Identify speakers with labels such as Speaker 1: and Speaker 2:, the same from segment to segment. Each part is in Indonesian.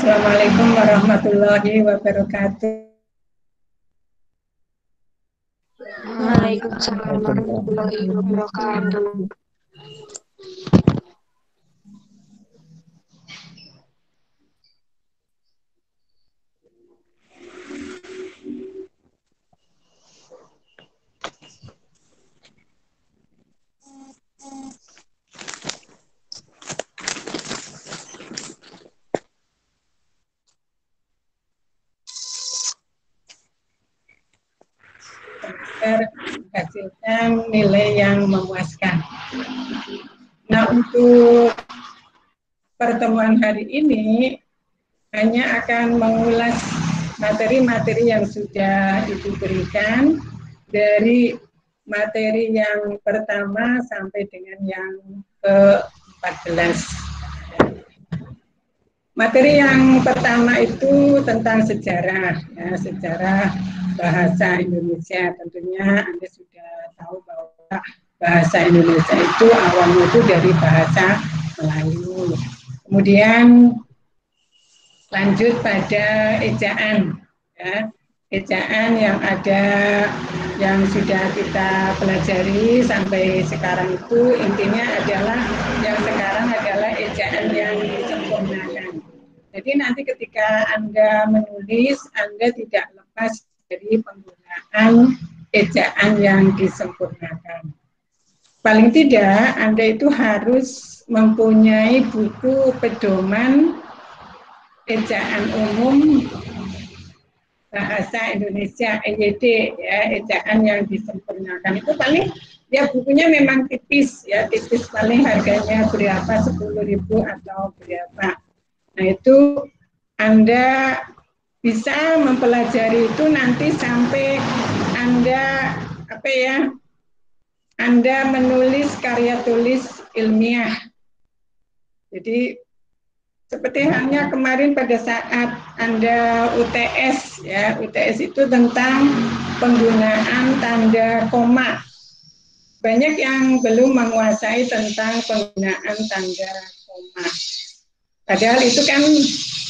Speaker 1: Assalamualaikum warahmatullahi wabarakatuh.
Speaker 2: Waalaikumsalam warahmatullahi wabarakatuh.
Speaker 1: Menghasilkan nilai yang memuaskan. Nah, untuk pertemuan hari ini hanya akan mengulas materi-materi yang sudah Ibu berikan dari materi yang pertama sampai dengan yang ke-14. Materi yang pertama itu tentang sejarah, ya, sejarah bahasa Indonesia. Tentunya Anda sudah tahu bahwa bahasa Indonesia itu awalnya itu dari bahasa Melayu. Kemudian lanjut pada ejaan, ya, ejaan yang ada yang sudah kita pelajari sampai sekarang itu intinya adalah yang sekarang adalah ejaan yang disempurnakan. Jadi nanti ketika Anda menulis, Anda tidak lepas dari penggunaan ejaan yang disempurnakan. Paling tidak Anda itu harus mempunyai buku pedoman ejaan umum bahasa Indonesia EYD, ya, ejaan yang disempurnakan. Itu paling ya bukunya memang tipis, ya, tipis, paling harganya berapa, 10.000 atau berapa. Nah, itu Anda bisa mempelajari itu nanti sampai Anda Anda menulis karya tulis ilmiah. Jadi seperti halnya kemarin pada saat Anda UTS, ya, UTS itu tentang penggunaan tanda koma. Banyak yang belum menguasai tentang penggunaan tanda koma. Padahal itu kan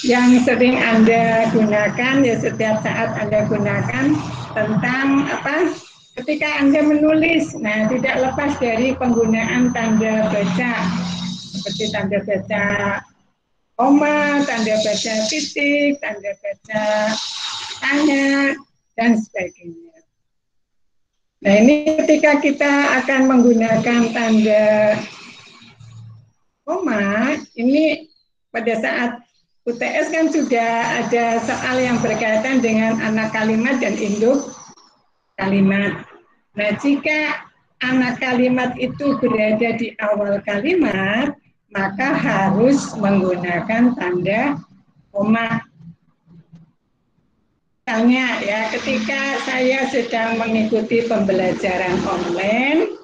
Speaker 1: yang sering Anda gunakan, ya, setiap saat Anda gunakan tentang apa? Ketika Anda menulis, nah, tidak lepas dari penggunaan tanda baca, seperti tanda baca koma, tanda baca titik, tanda baca tanya, dan sebagainya. Nah, ini ketika kita akan menggunakan tanda koma, ini pada saat UTS kan sudah ada soal yang berkaitan dengan anak kalimat dan induk kalimat. Nah, jika anak kalimat itu berada di awal kalimat, maka harus menggunakan tanda koma. Misalnya, ya, ketika saya sedang mengikuti pembelajaran online,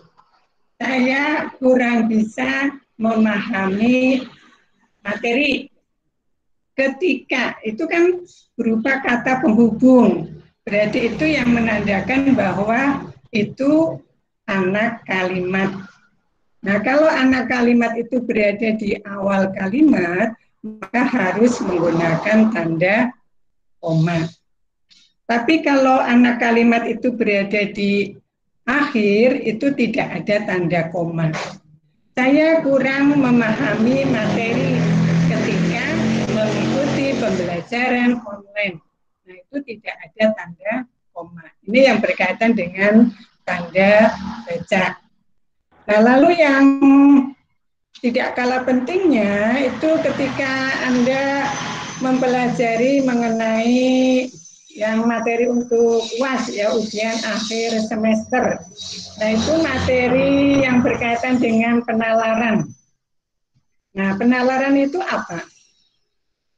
Speaker 1: saya kurang bisa memahami materi. Ketika itu kan berupa kata penghubung, berarti itu yang menandakan bahwa itu anak kalimat. Nah, kalau anak kalimat itu berada di awal kalimat, maka harus menggunakan tanda koma. Tapi kalau anak kalimat itu berada di akhir, itu tidak ada tanda koma. Saya kurang memahami materi ketika mengikuti pembelajaran online. Nah, itu tidak ada tanda koma. Ini yang berkaitan dengan tanda baca. Nah, lalu yang tidak kalah pentingnya itu ketika Anda mempelajari mengenai yang materi untuk UAS, ya, ujian akhir semester. Nah, itu materi yang berkaitan dengan penalaran. Nah, penalaran itu apa?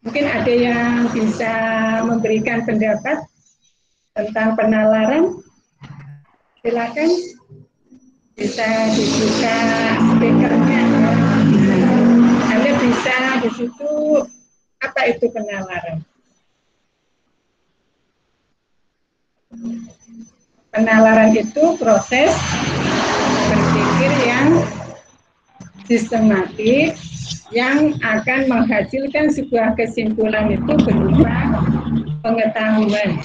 Speaker 1: Mungkin ada yang bisa memberikan pendapat tentang penalaran. Silakan, bisa dibuka speakernya. Anda bisa di situ, apa itu penalaran? Penalaran itu proses berpikir yang sistematis yang akan menghasilkan sebuah kesimpulan itu berupa pengetahuan.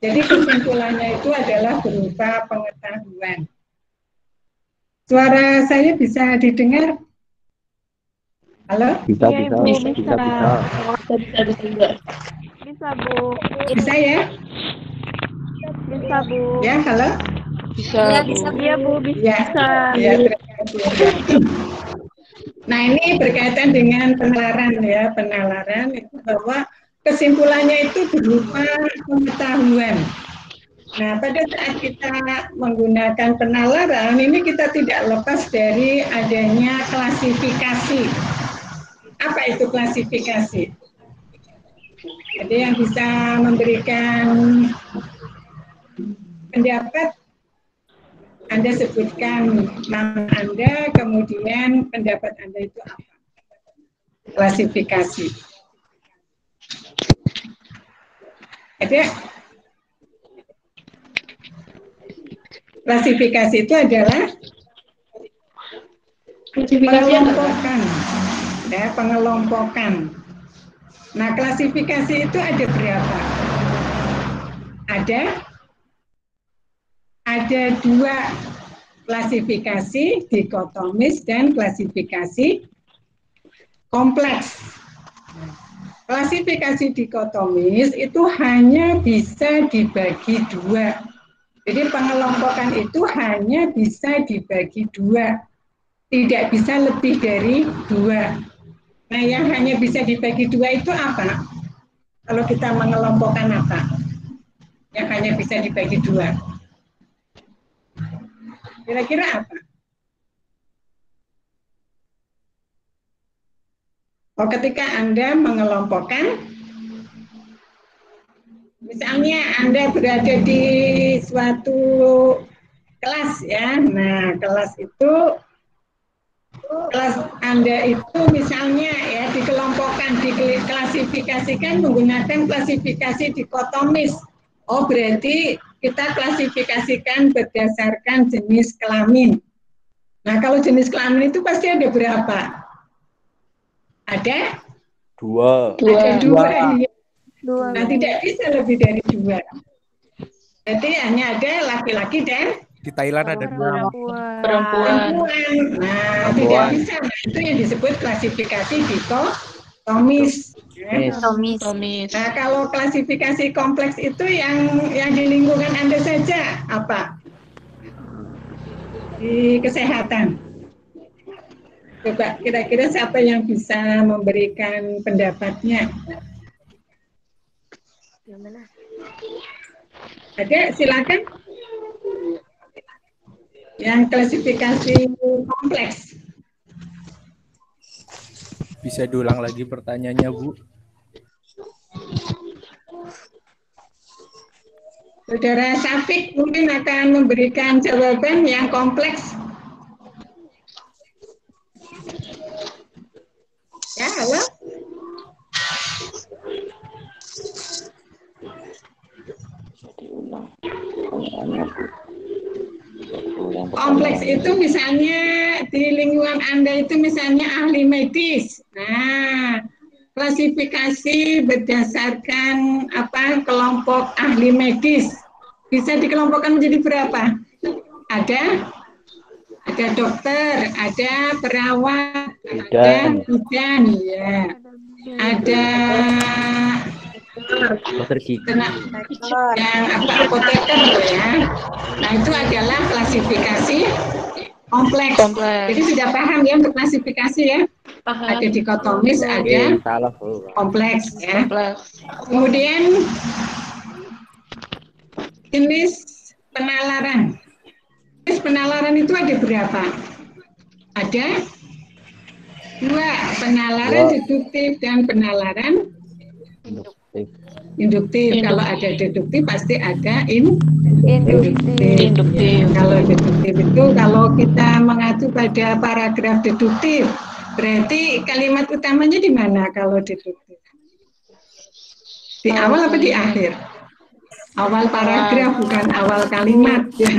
Speaker 1: Jadi kesimpulannya itu adalah berupa pengetahuan. Suara saya bisa didengar? Halo?
Speaker 3: Bisa,
Speaker 2: Iya,
Speaker 3: bisa,
Speaker 2: Ibu,
Speaker 3: bisa,
Speaker 2: bisa.
Speaker 3: bisa.
Speaker 2: Bisa, Bu.
Speaker 1: Bisa ya?
Speaker 2: Bisa, Bu.
Speaker 1: Ya, halo?
Speaker 3: Bisa,
Speaker 2: Iya, Bu, bisa.
Speaker 1: Ya, ya, terima kasih. Nah, ini berkaitan dengan penalaran ya, penalaran itu bahwa kesimpulannya itu berupa pengetahuan. Nah, pada saat kita menggunakan penalaran, ini kita tidak lepas dari adanya klasifikasi. Apa itu klasifikasi? Ada yang bisa memberikan pendapat, Anda sebutkan nama Anda, kemudian pendapat Anda itu apa? Klasifikasi. Ada klasifikasi itu adalah pengelompokan, ya, pengelompokan. Nah, klasifikasi itu ada berapa? Ada dua klasifikasi, dikotomis dan klasifikasi kompleks. Klasifikasi dikotomis itu hanya bisa dibagi dua. Jadi pengelompokan itu hanya bisa dibagi dua, tidak bisa lebih dari dua. Nah, yang hanya bisa dibagi dua itu apa? Kalau kita mengelompokkan apa? Yang hanya bisa dibagi dua. Kira-kira apa? Oh, ketika Anda mengelompokkan, misalnya Anda berada di suatu kelas ya. Nah, kelas Anda itu misalnya ya dikelompokkan, diklasifikasikan menggunakan klasifikasi dikotomis. Oh, berarti kita klasifikasikan berdasarkan jenis kelamin. Nah, kalau jenis kelamin itu pasti ada berapa? Ada?
Speaker 3: Dua.
Speaker 1: Ada dua.
Speaker 2: Dua.
Speaker 1: Nah, tidak bisa lebih dari dua. Jadi hanya ada laki-laki dan
Speaker 4: Di Thailand ada dua.
Speaker 2: Perempuan.
Speaker 1: Nah, tidak bisa. Nah, itu yang disebut klasifikasi dikotomis.
Speaker 2: Tomis.
Speaker 1: Nah, kalau klasifikasi kompleks itu yang di lingkungan Anda saja apa? Di kesehatan. Coba kira-kira siapa yang bisa memberikan pendapatnya? Ada, silakan. Yang klasifikasi kompleks.
Speaker 4: Bisa diulang lagi pertanyaannya, Bu?
Speaker 1: Saudara Syafiq mungkin akan memberikan jawaban yang kompleks. Ya, halo? Kompleks itu misalnya di lingkungan Anda itu misalnya ahli medis. Nah, klasifikasi berdasarkan apa kelompok ahli medis bisa dikelompokkan menjadi berapa? Ada dokter, ada perawat, ada bidan, ya, ada
Speaker 3: Dokter gigi.
Speaker 1: yang apoteker ya. Nah, itu adalah klasifikasi kompleks. Jadi sudah paham ya untuk klasifikasi ya? Paham. Ada dikotomis, ada kompleks ya. Kemudian jenis penalaran. Jenis penalaran itu ada berapa? Ada dua, penalaran deduktif dan penalaran induktif. Kalau ada deduktif pasti ada induktif. Kalau deduktif itu kalau kita mengacu pada paragraf deduktif, berarti kalimat utamanya di mana kalau deduktif? Di awal apa di akhir? Awal paragraf bukan awal kalimat ya.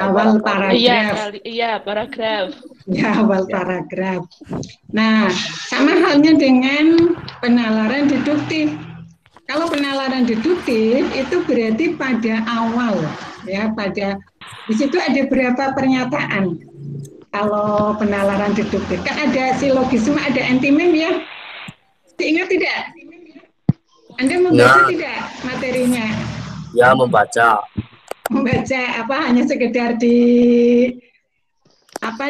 Speaker 1: Awal paragraf.
Speaker 2: Iya, paragraf.
Speaker 1: Ya, awal paragraf. Nah, sama halnya dengan penalaran deduktif. Kalau penalaran deduktif itu berarti pada awal ya, di situ ada berapa pernyataan. Kalau penalaran deduktif kan ada silogisme, ada antimem ya. Ingat tidak? Anda membaca tidak materinya?
Speaker 3: Ya, membaca.
Speaker 1: Membaca apa hanya sekedar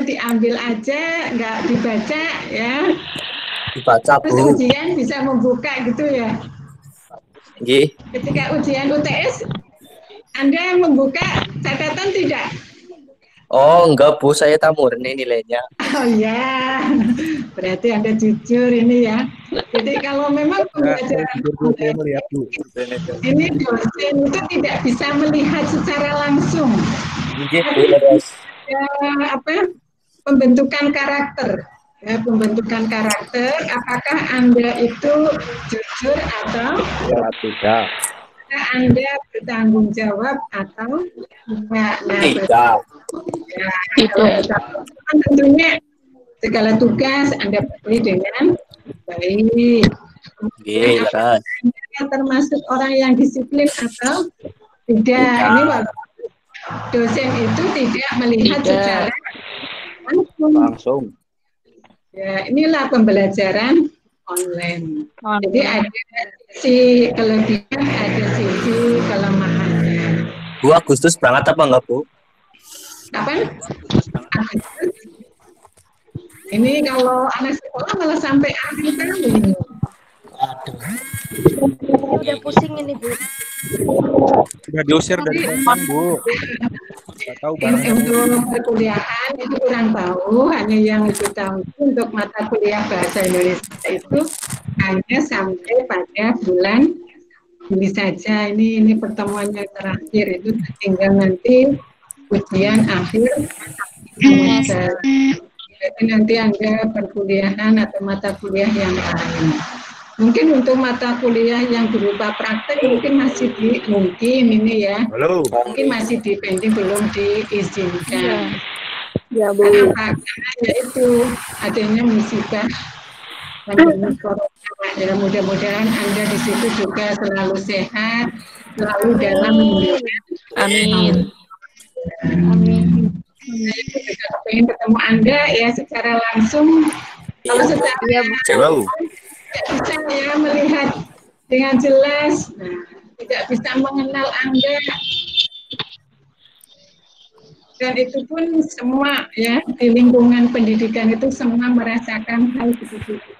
Speaker 1: diambil aja, nggak dibaca ya.
Speaker 3: Dibaca,
Speaker 1: Terus
Speaker 3: Bu.
Speaker 1: ujian bisa membuka gitu ya.
Speaker 3: Nggih.
Speaker 1: Ketika ujian UTS, Anda membuka catatan tidak?
Speaker 3: Oh, enggak, Bu. Saya tak murni nilainya.
Speaker 1: Oh ya, berarti Anda jujur ini ya. Jadi kalau memang pembelajaran
Speaker 4: Saya melihat, Bu.
Speaker 1: ini dosen itu tidak bisa melihat secara langsung.
Speaker 3: Nggih, Bu. Leres.
Speaker 1: Pembentukan karakter. Ya, pembentukan karakter, apakah Anda itu jujur atau
Speaker 3: tidak?
Speaker 1: Anda bertanggung jawab atau tidak?
Speaker 3: Tidak.
Speaker 1: Tentunya segala tugas Anda penuhi dengan baik.
Speaker 3: Nggih, leres.
Speaker 1: Anda termasuk orang yang disiplin atau tidak? Ini dosen itu tidak melihat secara
Speaker 3: langsung.
Speaker 1: Ya, inilah pembelajaran online. Jadi ada sisi kelebihan, ada sisi kelemahannya.
Speaker 3: Bu, Agustus berangkat apa enggak, Bu?
Speaker 1: Kapan? Agustus. Ini kalau anak sekolah malah sampai akhir tahun.
Speaker 2: Udah pusing ini, Bu.
Speaker 4: Sudah diusir dari rumah, Bu. Nggak tahu barang.
Speaker 1: Untuk perkuliahan itu kurang tahu, hanya yang itu tahu untuk mata kuliah bahasa Indonesia itu hanya sampai pada bulan Juli saja. Ini pertemuannya terakhir, itu tinggal nanti ujian akhir semester. Jadi nanti Anda perkuliahan atau mata kuliah yang lain. Mungkin untuk mata kuliah yang berupa praktek mungkin ini ya.
Speaker 4: Halo.
Speaker 1: Mungkin masih pending, belum diizinkan.
Speaker 2: Ya, Bu.
Speaker 1: Karena itu adanya musibah pandemi corona. Ya, mudah-mudahan Anda di situ juga selalu sehat, selalu dalam lindungan.
Speaker 2: Amin.
Speaker 1: Amin. Saya juga pengen ketemu Anda ya secara langsung. Kalau secara tidak bisa ya melihat dengan jelas, tidak bisa mengenal Anda. Dan itu pun semua ya di lingkungan pendidikan itu semua merasakan hal seperti itu.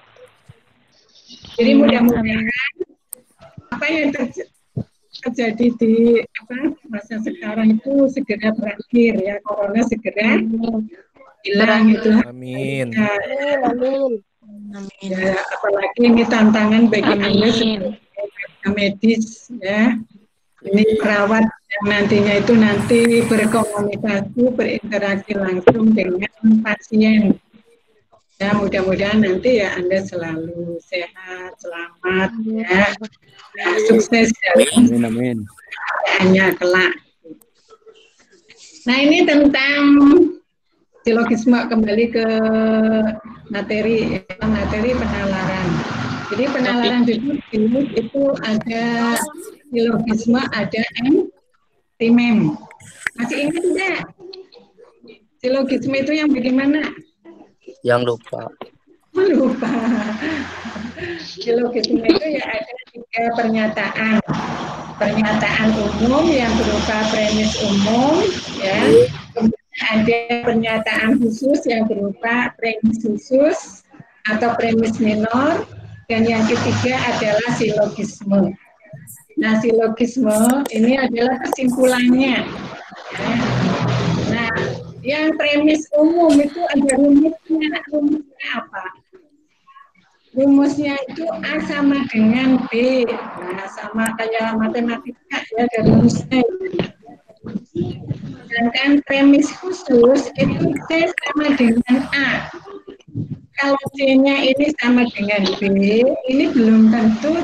Speaker 1: Jadi mudah-mudahan apa yang terjadi di masa sekarang itu segera berakhir ya, corona segera hilang itu.
Speaker 4: Amin.
Speaker 2: Amin.
Speaker 1: Ya, apalagi ini tantangan bagi Anda sebagai medis ya. Ini perawat yang nantinya itu nanti berkomunikasi, berinteraksi langsung dengan pasien. Ya, mudah-mudahan nanti ya Anda selalu sehat, selamat ya. Sukses dalam
Speaker 4: Amin.
Speaker 1: hanya kelak. Nah, ini tentang silogisme, kembali ke materi penalaran. Jadi penalaran deduktif itu ada silogisme, ada antimem. Masih ingat tidak? Silogisme itu yang bagaimana?
Speaker 3: Yang lupa.
Speaker 1: Lupa. Silogisme itu ya ada 3 pernyataan. Pernyataan umum yang berupa premis umum, ya. Kemudian ada pernyataan khusus yang berupa premis khusus atau premis minor, dan yang ketiga adalah silogisme. Nah, silogisme ini adalah kesimpulannya. Ya. Nah, yang premis umum itu ada rumusnya. Rumusnya apa? Rumusnya itu A sama dengan B. Nah, sama kayak matematika ya, ada rumusnya. Sedangkan premis khusus itu C sama dengan A. Kalau C-nya ini sama dengan B, ini belum tentu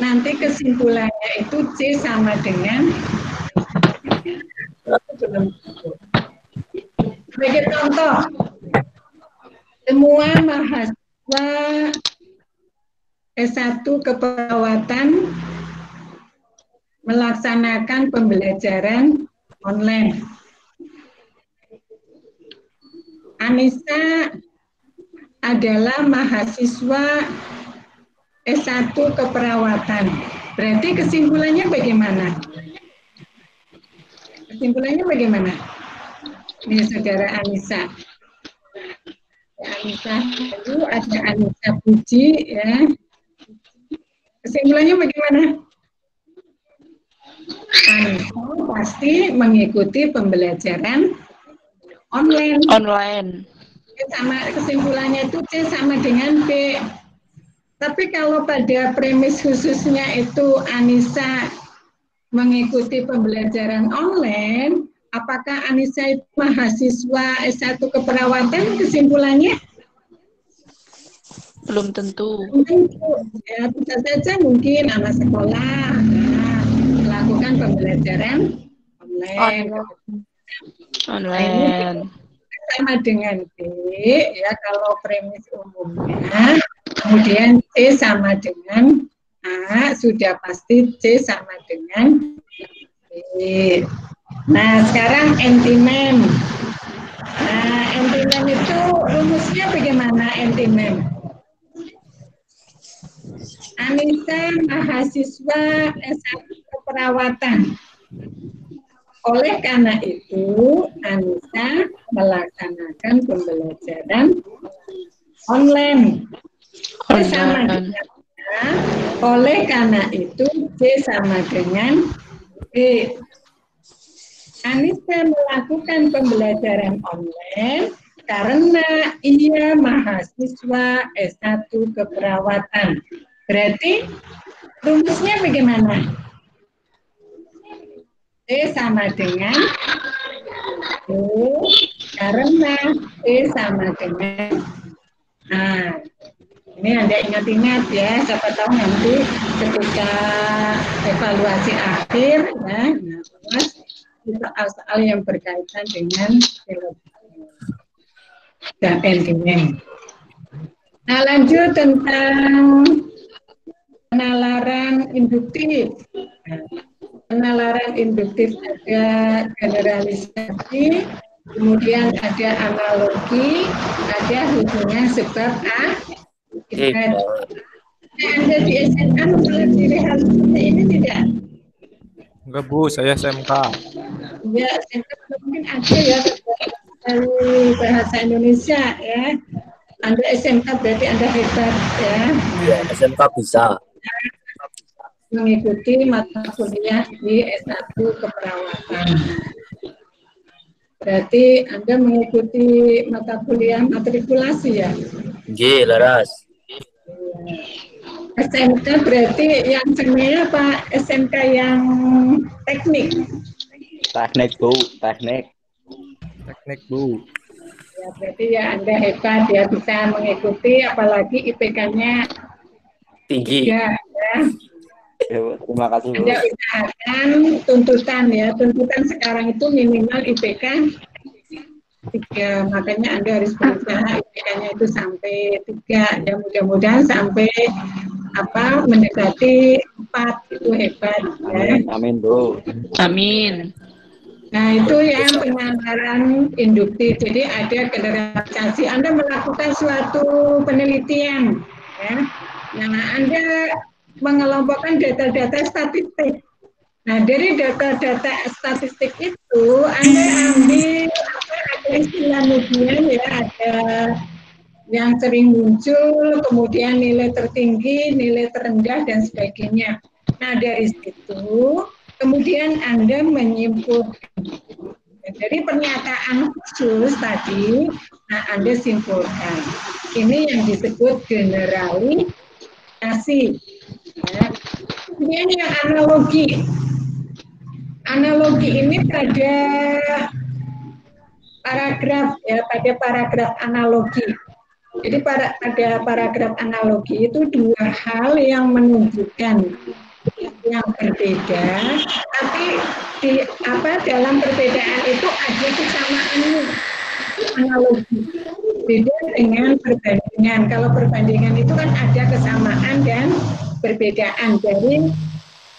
Speaker 1: nanti kesimpulannya itu C sama dengan sebagai contoh, semua mahasiswa S1 keperawatan melaksanakan pembelajaran online. Anissa adalah mahasiswa S1 keperawatan. Berarti kesimpulannya bagaimana? Kesimpulannya bagaimana? Ini saudara Anissa. Anissa itu ada Anissa Puji, ya. Kesimpulannya bagaimana? Anissa pasti mengikuti pembelajaran online. Sama kesimpulannya itu C sama dengan B. Tapi kalau pada premis khususnya itu Anissa mengikuti pembelajaran online, apakah Anissa itu mahasiswa S1 keperawatan? Kesimpulannya?
Speaker 5: Belum tentu.
Speaker 1: Ya, bisa saja mungkin anak sekolah melakukan pembelajaran online. Sama dengan B, ya kalau premis umumnya, kemudian C sama dengan A, sudah pasti C sama dengan B. Nah, sekarang antimem. Nah, antimem itu rumusnya bagaimana antimem? Anissa mahasiswa S1 keperawatan. Oleh karena itu, Anissa melaksanakan pembelajaran online. Sama dengan A. Oleh karena itu, C sama dengan B. Anissa melakukan pembelajaran online karena ia mahasiswa S1 keperawatan. Berarti rumusnya bagaimana? C sama dengan B karena C sama dengan A. Ini Anda ingat-ingat ya, siapa tahu nanti ketika evaluasi akhir ya, soal-soal yang berkaitan dengan dan antimem. Nah, lanjut tentang penalaran induktif. Penalaran induktif ada generalisasi, kemudian ada analogi, ada hubungan sebab akibat. Anda di SMA mempelajari hal seperti ini tidak?
Speaker 4: Enggak Bu, saya SMK.
Speaker 1: Ya, SMK mungkin ada ya dari bahasa Indonesia ya. Anda SMK berarti Anda hebat ya.
Speaker 3: Iya, SMK bisa.
Speaker 1: Mengikuti mata kuliah di S1 keperawatan. Berarti Anda mengikuti mata kuliah matrikulasi ya?
Speaker 3: Nggih, laras.
Speaker 1: SMK berarti yang sebenarnya apa? SMK yang teknik?
Speaker 6: Teknik Bu, teknik Bu.
Speaker 1: Ya, berarti ya Anda hebat ya, bisa mengikuti, apalagi IPK-nya
Speaker 3: Tinggi.
Speaker 1: ya.
Speaker 6: Terima kasih Bu.
Speaker 1: Anda usahakan tuntutan ya, tuntutan sekarang itu minimal IPK 3, makanya Anda harus berusaha IPK-nya itu sampai 3, ya mudah-mudahan sampai mendekati 4, itu hebat ya.
Speaker 6: Amin Bu.
Speaker 5: Amin.
Speaker 1: Nah, itu yang penalaran induktif. Jadi ada generalisasi. Anda melakukan suatu penelitian, ya. Nah, Anda mengelompokkan data-data statistik. Nah, dari data-data statistik itu Anda ambil ada istilah median ya, ada yang sering muncul, kemudian nilai tertinggi, nilai terendah dan sebagainya. Nah, dari situ kemudian Anda menyimpulkan dari pernyataan khusus tadi, nah Anda simpulkan. Ini yang disebut generalisasi. Ya. Kemudian yang analogi. Analogi ini pada paragraf ya, pada paragraf analogi. Jadi pada paragraf analogi itu dua hal yang menunjukkan yang berbeda, tapi dalam perbedaan itu ada kesamaannya. Analogi beda dengan perbandingan. Kalau perbandingan itu kan ada kesamaan dan perbedaan dari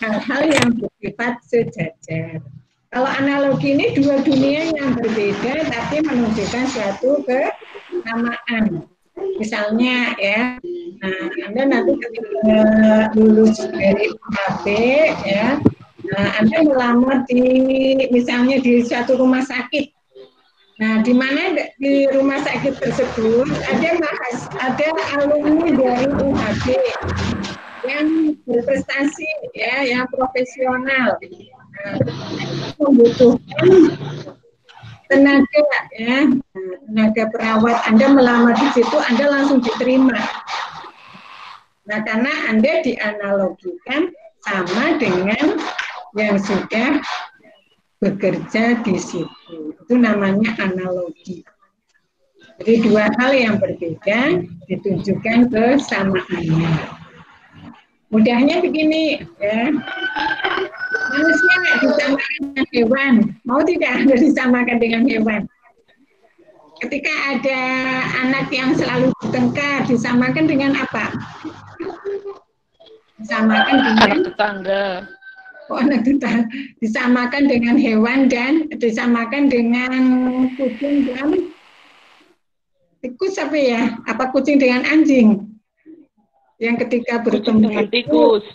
Speaker 1: hal-hal yang bersifat sejajar. Kalau analogi ini dua dunia yang berbeda tapi menunjukkan suatu kesamaan. Misalnya ya, Anda nanti ketika lulus dari UHB ya, Anda melamar misalnya di suatu rumah sakit. Nah, di mana di rumah sakit tersebut ada alumni dari UHB yang berprestasi ya, yang profesional, membutuhkan tenaga ya, tenaga perawat. Anda melamar di situ, Anda langsung diterima. Nah, karena Anda dianalogikan sama dengan yang sudah bekerja di situ. Itu namanya analogi. Jadi dua hal yang berbeda ditunjukkan kesamaannya. Mudahnya begini ya, manusia disamakan dengan hewan, mau tidak Anda disamakan dengan hewan? Ketika ada anak yang selalu bertengkar, disamakan dengan apa? Disamakan dengan
Speaker 5: Anak tetangga.
Speaker 1: anak tetangga. Disamakan dengan hewan dan disamakan dengan kucing dan tikus apa ya? Apa kucing dengan anjing? Yang ketika bertemu
Speaker 5: Dengan tikus.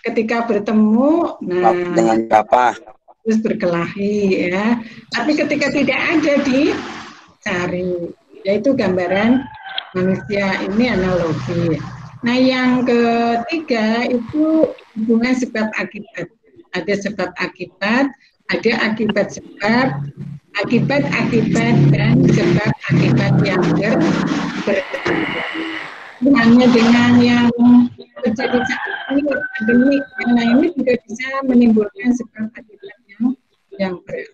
Speaker 1: Ketika bertemu, nah
Speaker 6: Dengan apa?
Speaker 1: terus berkelahi ya. Tapi ketika tidak ada dicari, yaitu gambaran manusia ini analogi. Nah yang ketiga itu hubungan sebab akibat. Ada sebab akibat, ada akibat sebab, akibat-akibat dan sebab akibat yang berbeda. Hanya dengan yang terjadi saat ini pandemi, karena ini juga bisa menimbulkan sebab akibat yang berat.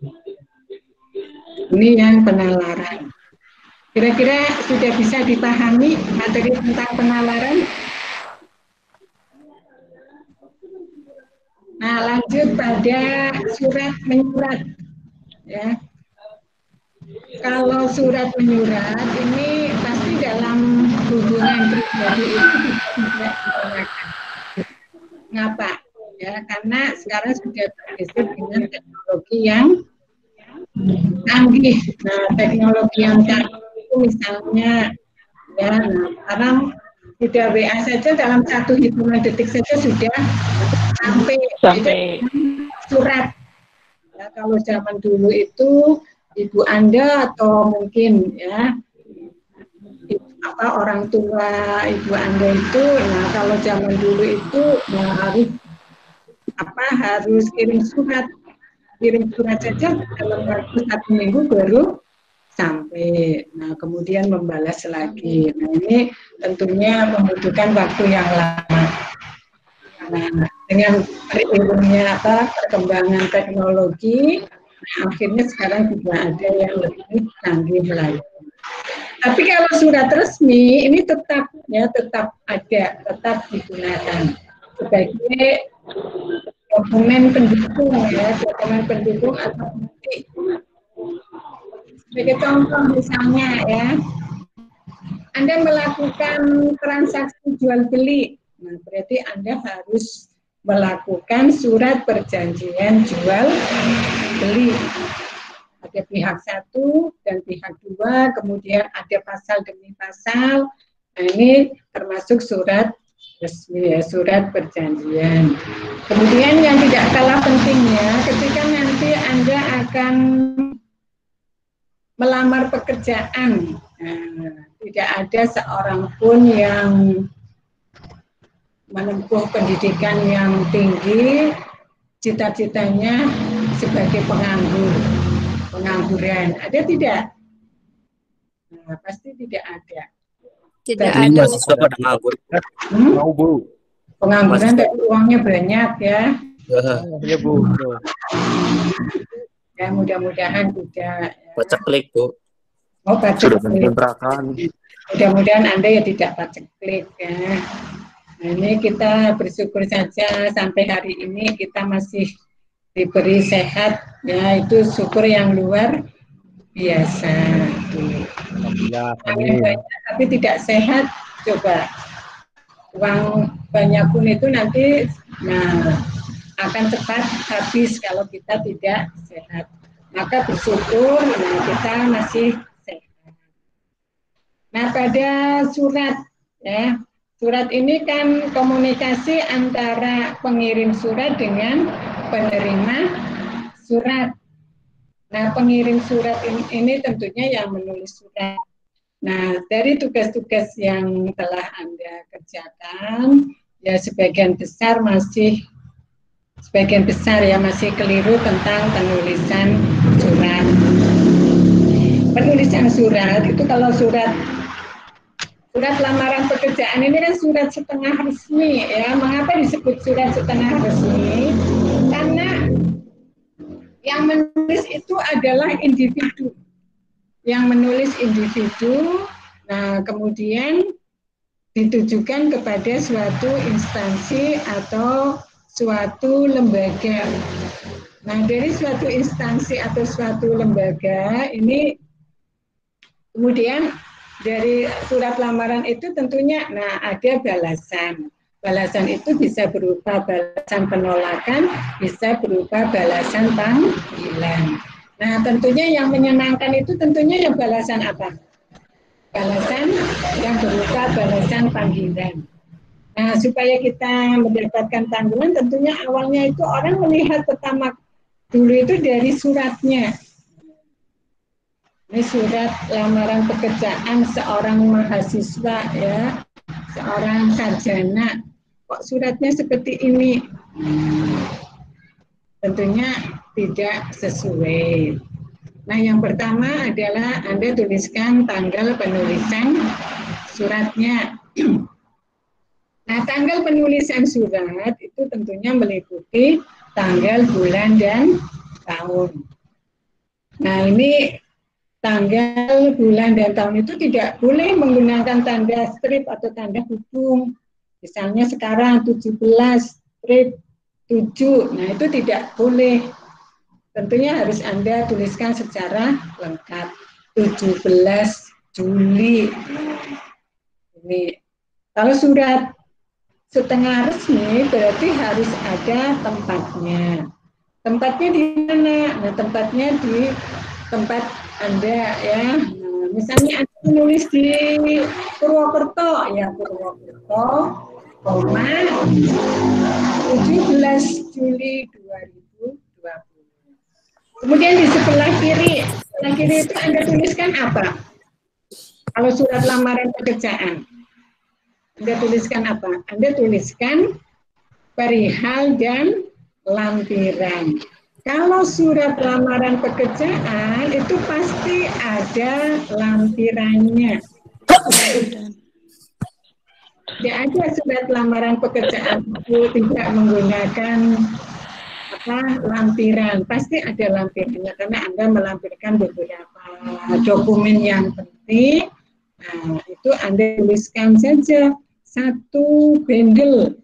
Speaker 1: Ini yang penalaran. Kira-kira sudah bisa dipahami materi tentang penalaran? Nah, lanjut pada surat menyurat. Ya. Kalau surat menyurat ini pasti dalam hubungan pribadi itu tidak digunakan. Mengapa? Ya, karena sekarang sudah bergeser dengan teknologi yang canggih. Nah, teknologi yang canggih itu misalnya, ya, sekarang sudah WA saja dalam satu hitungan detik saja sudah sampai. Surat. Ya, kalau zaman dulu itu ibu Anda atau mungkin ya orang tua ibu Anda itu, nah kalau zaman dulu itu harus kirim surat saja dalam waktu 1 minggu baru sampai. Nah kemudian membalas lagi. Nah ini tentunya membutuhkan waktu yang lama. Nah dengan beriringnya perkembangan teknologi, akhirnya sekarang juga ada yang lebih canggih lagi. Tapi kalau surat resmi ini tetap ada, tetap digunakan sebagai dokumen pendukung ya, dokumen pendukung atau bukti. Sebagai contoh misalnya ya, Anda melakukan transaksi jual beli, nah berarti Anda harus melakukan surat perjanjian jual beli. Ada pihak 1 dan pihak 2, kemudian ada pasal demi pasal. Nah ini termasuk surat resmi ya, surat perjanjian. Kemudian yang tidak kalah pentingnya, ketika nanti Anda akan melamar pekerjaan, tidak ada seorang pun yang menempuh pendidikan yang tinggi, cita-citanya sebagai pengangguran. Ada tidak? Nah, pasti tidak ada.
Speaker 2: Tidak
Speaker 3: Ini
Speaker 2: ada.
Speaker 3: mahasiswa pada nganggur.
Speaker 6: Mau Bu.
Speaker 1: Pengangguran tapi uangnya banyak ya.
Speaker 6: Iya Bu.
Speaker 1: Ya mudah-mudahan tidak.
Speaker 3: Baca klik Bu.
Speaker 1: Oh,
Speaker 6: Sudah
Speaker 1: paceklik.
Speaker 6: kontrakan.
Speaker 1: Mudah-mudahan Anda ya tidak paceklik ya. Nah, ini kita bersyukur saja sampai hari ini kita masih diberi sehat, ya itu syukur yang luar biasa.
Speaker 6: Ya,
Speaker 1: Yang
Speaker 6: amin.
Speaker 1: banyak tapi tidak sehat, coba uang banyak pun itu nanti akan cepat habis kalau kita tidak sehat. Maka bersyukur kita masih sehat. Nah, pada surat ya, surat ini kan komunikasi antara pengirim surat dengan penerima surat. Nah, pengirim surat ini tentunya yang menulis surat. Nah, dari tugas-tugas yang telah Anda kerjakan, ya sebagian besar ya masih keliru tentang penulisan surat. Penulisan surat itu kalau surat lamaran pekerjaan ini kan surat setengah resmi ya. Mengapa disebut surat setengah resmi? Karena yang menulis itu adalah individu. Yang menulis individu, nah kemudian ditujukan kepada suatu instansi atau suatu lembaga. Nah, dari suatu instansi atau suatu lembaga ini kemudian dari surat lamaran itu tentunya ada balasan. Balasan itu bisa berupa balasan penolakan, bisa berupa balasan panggilan. Nah, tentunya yang menyenangkan itu tentunya yang balasan apa? Balasan yang berupa balasan panggilan. Nah, supaya kita mendapatkan tanggungan, tentunya awalnya itu orang melihat pertama dulu itu dari suratnya. Ini surat lamaran pekerjaan seorang mahasiswa ya, seorang sarjana. Kok suratnya seperti ini? Tentunya tidak sesuai. Nah, yang pertama adalah Anda tuliskan tanggal penulisan suratnya. Nah, tanggal penulisan surat itu tentunya meliputi tanggal, bulan, dan tahun. Nah, ini tanggal, bulan, dan tahun itu tidak boleh menggunakan tanda strip atau tanda hubung. Misalnya sekarang 17 strip 7. Nah, itu tidak boleh. Tentunya harus Anda tuliskan secara lengkap. 17 Juli. Ini. Kalau surat setengah resmi berarti harus ada tempatnya. Tempatnya di mana? Nah, tempatnya di tempat Anda ya. Nah, misalnya Anda menulis di Purwokerto, ya Purwokerto, 17 Juli 2020. Kemudian di sebelah kiri itu Anda tuliskan apa? Kalau surat lamaran pekerjaan, Anda tuliskan apa? Anda tuliskan perihal dan lampiran. Kalau surat lamaran pekerjaan itu pasti ada lampirannya. Tidak ada surat lamaran pekerjaan itu tidak menggunakan lampiran. Pasti ada lampirannya karena Anda melampirkan beberapa dokumen yang penting. Nah, itu Anda tuliskan saja satu bundle.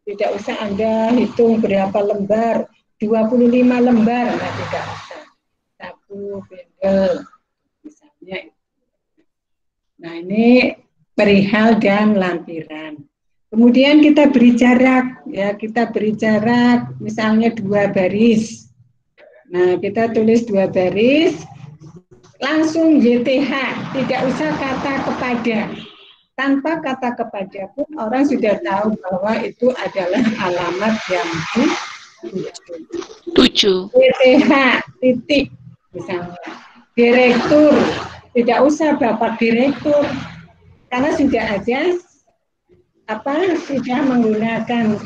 Speaker 1: Tidak usah Anda hitung berapa lembar. 25 lembar, nah tidak usah. Satu bundle, misalnya itu. Nah, ini perihal dan lampiran. Kemudian kita beri jarak, ya kita beri jarak, misalnya 2 baris. Nah, kita tulis 2 baris, langsung YTH, tidak usah kata kepada. Tanpa kata kepada pun orang sudah tahu bahwa itu adalah alamat yang 7. PTH titik misalnya. Direktur, tidak usah Bapak Direktur karena sudah ada sudah menggunakan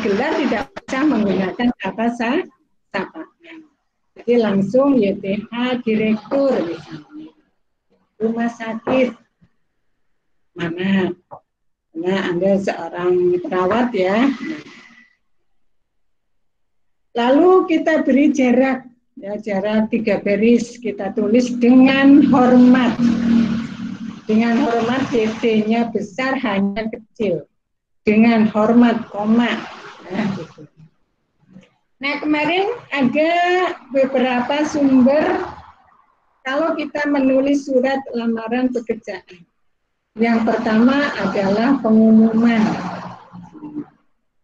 Speaker 1: gelar, tidak usah menggunakan kata sapaan. Jadi langsung YTH Direktur misalnya. Rumah sakit mana? Nah, Anda seorang perawat ya. Lalu kita beri jarak Ya, jarak 3 baris kita tulis dengan hormat. Dengan hormat CC-nya besar, hanya kecil. Dengan hormat, koma. Nah, gitu. Nah, kemarin ada beberapa sumber kalau kita menulis surat lamaran pekerjaan. Yang pertama adalah pengumuman.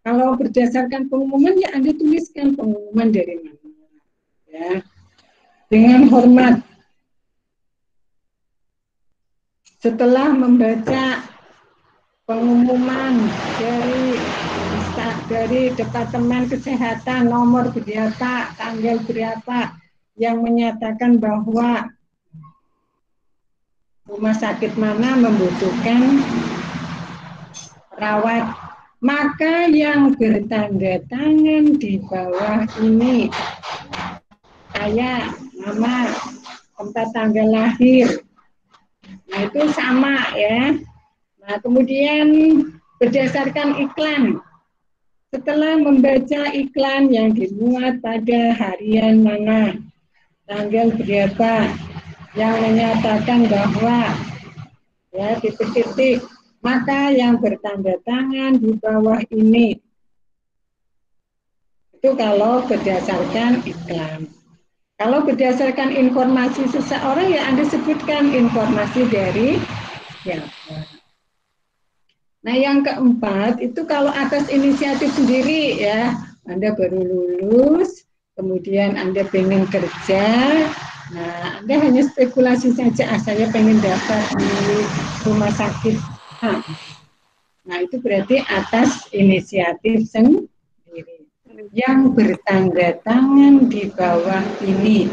Speaker 1: Kalau berdasarkan pengumuman, ya Anda tuliskan pengumuman dari mana. Ya. Dengan hormat. Setelah membaca pengumuman dari Departemen Kesehatan, nomor berapa, tanggal berapa, yang menyatakan bahwa rumah sakit mana membutuhkan perawat, maka yang bertanda tangan di bawah ini saya, nama, tempat tanggal lahir. Nah, itu sama ya. Nah, kemudian berdasarkan iklan. Setelah membaca iklan yang dimuat pada harian mana, tanggal berapa, yang menyatakan bahwa ya titik-titik, maka yang bertanda tangan di bawah ini. Itu kalau berdasarkan iklan. Kalau berdasarkan informasi seseorang, ya Anda sebutkan informasi dari siapa. Nah, yang keempat, itu kalau atas inisiatif sendiri ya, Anda baru lulus, kemudian Anda pengen kerja, nah Anda hanya spekulasi saja, saya pengen daftar di rumah sakit. Nah, itu berarti atas inisiatif sendiri. Yang bertanda tangan di bawah ini,